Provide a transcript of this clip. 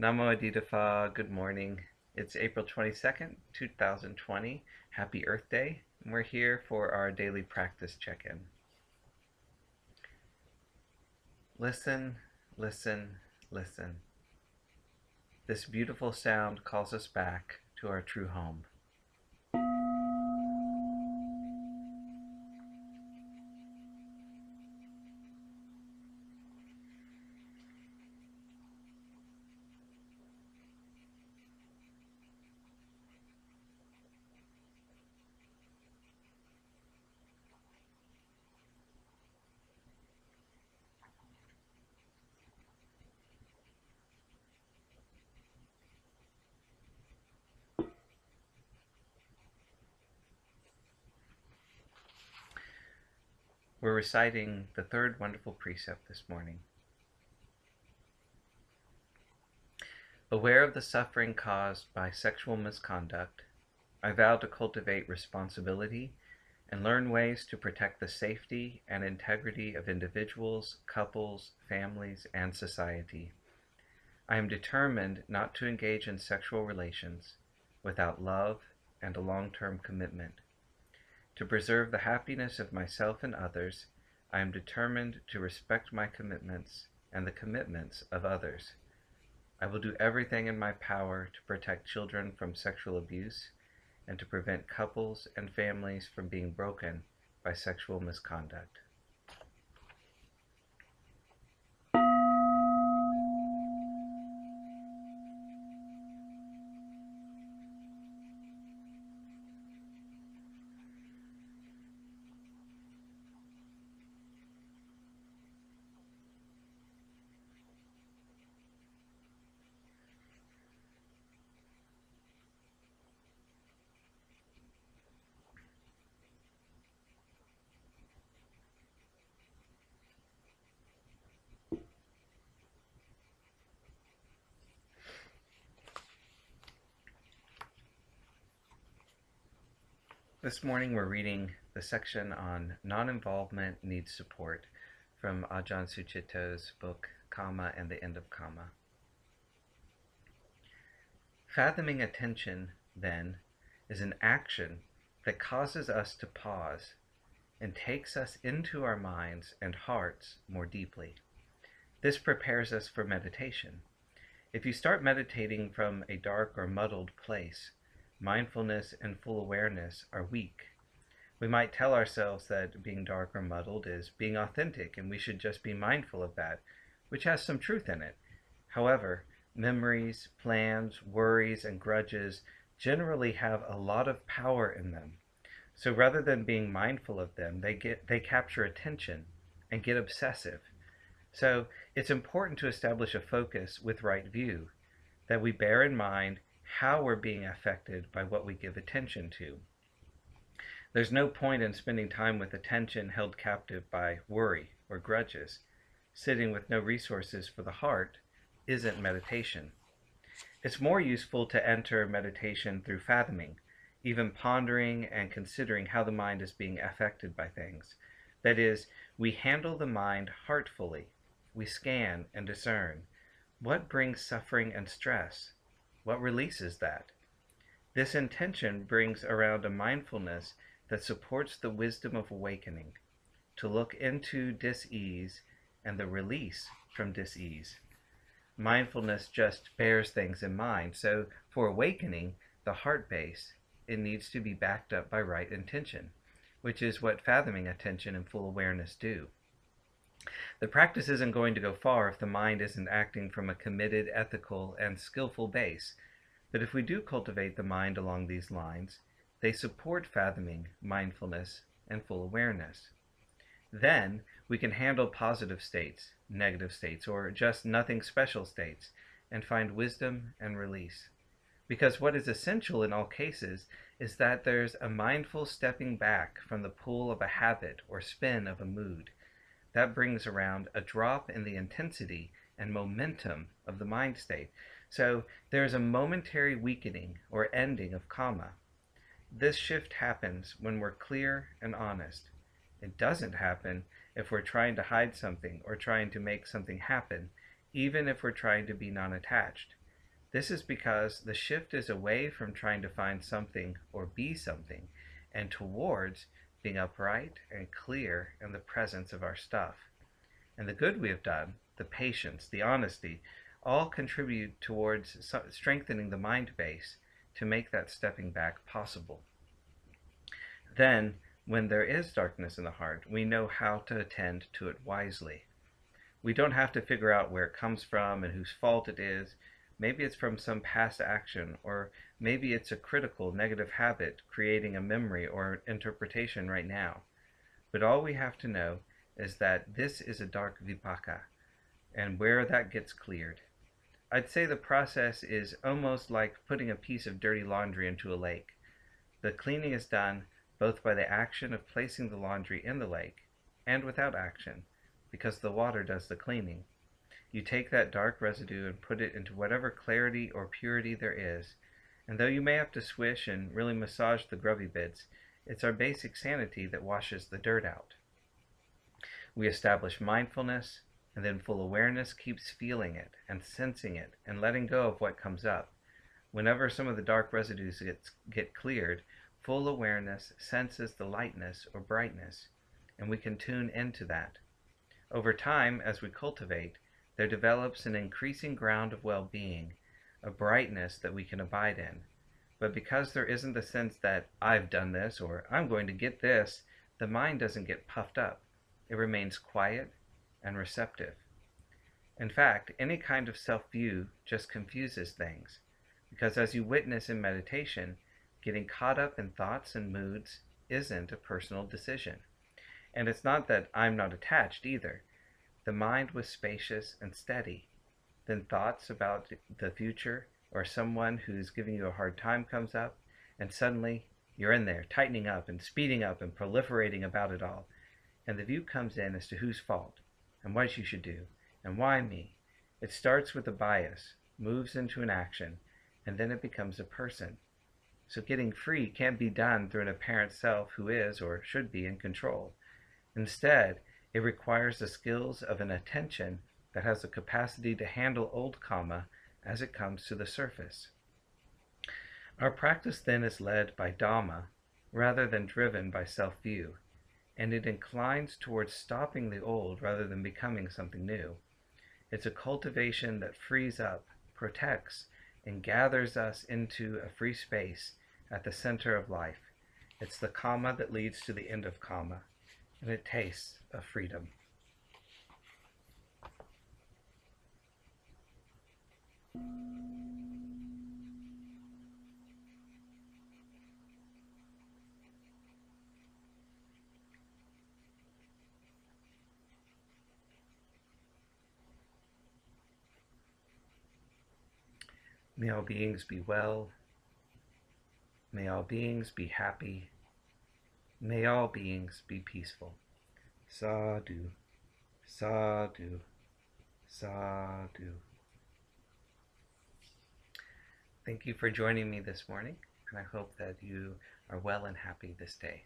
Nammo Aditafa, good morning. It's April 22nd, 2020. Happy Earth Day. And we're here for our daily practice check-in. Listen, listen, listen. This beautiful sound calls us back to our true home. We're reciting the third wonderful precept this morning. Aware of the suffering caused by sexual misconduct, I vow to cultivate responsibility and learn ways to protect the safety and integrity of individuals, couples, families, and society. I am determined not to engage in sexual relations without love and a long-term commitment. To preserve the happiness of myself and others, I am determined to respect my commitments and the commitments of others. I will do everything in my power to protect children from sexual abuse and to prevent couples and families from being broken by sexual misconduct. This morning we're reading the section on non-involvement needs support from Ajahn Sucitto's book Kamma and the End of Kamma. Fathoming attention, then, is an action that causes us to pause and takes us into our minds and hearts more deeply. This prepares us for meditation. If you start meditating from a dark or muddled place, mindfulness and full awareness are weak. We might tell ourselves that being dark or muddled is being authentic and we should just be mindful of that, which has some truth in it. However, memories, plans, worries, and grudges generally have a lot of power in them. So rather than being mindful of them, they capture attention and get obsessive. So it's important to establish a focus with right view, that we bear in mind how we're being affected by what we give attention to. There's no point in spending time with attention held captive by worry or grudges. Sitting with no resources for the heart isn't meditation. It's more useful to enter meditation through fathoming, even pondering and considering how the mind is being affected by things. That is, we handle the mind heartfully. We scan and discern. What brings suffering and stress? What releases that? This intention brings around a mindfulness that supports the wisdom of awakening, to look into dis-ease and the release from dis-ease. Mindfulness just bears things in mind, so for awakening, the heart base, it needs to be backed up by right intention, which is what fathoming attention and full awareness do. The practice isn't going to go far if the mind isn't acting from a committed, ethical, and skillful base. But if we do cultivate the mind along these lines, they support fathoming, mindfulness, and full awareness. Then we can handle positive states, negative states, or just nothing special states, and find wisdom and release. Because what is essential in all cases is that there's a mindful stepping back from the pull of a habit or spin of a mood. That brings around a drop in the intensity and momentum of the mind state. So there's a momentary weakening or ending of kamma. This shift happens when we're clear and honest. It doesn't happen if we're trying to hide something or trying to make something happen, even if we're trying to be non-attached. This is because the shift is away from trying to find something or be something and towards being upright and clear in the presence of our stuff. And the good we have done, the patience, the honesty, all contribute towards strengthening the mind base to make that stepping back possible. Then, when there is darkness in the heart, we know how to attend to it wisely. We don't have to figure out where it comes from and whose fault it is. Maybe it's from some past action, or maybe it's a critical negative habit creating a memory or interpretation right now. But all we have to know is that this is a dark vipaka, and where that gets cleared. I'd say the process is almost like putting a piece of dirty laundry into a lake. The cleaning is done both by the action of placing the laundry in the lake and without action, because the water does the cleaning. You take that dark residue and put it into whatever clarity or purity there is, and though you may have to swish and really massage the grubby bits, it's our basic sanity that washes the dirt out. We establish mindfulness, and then full awareness keeps feeling it and sensing it and letting go of what comes up. Whenever some of the dark residues get cleared, full awareness senses the lightness or brightness, and we can tune into that. Over time, as we cultivate, there develops an increasing ground of well-being, a brightness that we can abide in. But because there isn't the sense that I've done this or I'm going to get this, the mind doesn't get puffed up. It remains quiet and receptive. In fact, any kind of self-view just confuses things, because as you witness in meditation, getting caught up in thoughts and moods isn't a personal decision. And it's not that I'm not attached either. The mind was spacious and steady. Then thoughts about the future or someone who's giving you a hard time comes up, and suddenly you're in there, tightening up and speeding up and proliferating about it all. And the view comes in as to whose fault, and what you should do, and why me. It starts with a bias, moves into an action, and then it becomes a person. So getting free can't be done through an apparent self who is or should be in control. Instead, it requires the skills of an attention that has the capacity to handle old Kamma as it comes to the surface. Our practice then is led by Dhamma rather than driven by self-view, and it inclines towards stopping the old rather than becoming something new. It's a cultivation that frees up, protects, and gathers us into a free space at the center of life. It's the Kamma that leads to the end of Kamma, and it tastes of freedom. May all beings be well. May all beings be happy. May all beings be peaceful. Sadhu, sadhu, sadhu. Thank you for joining me this morning, and I hope that you are well and happy this day.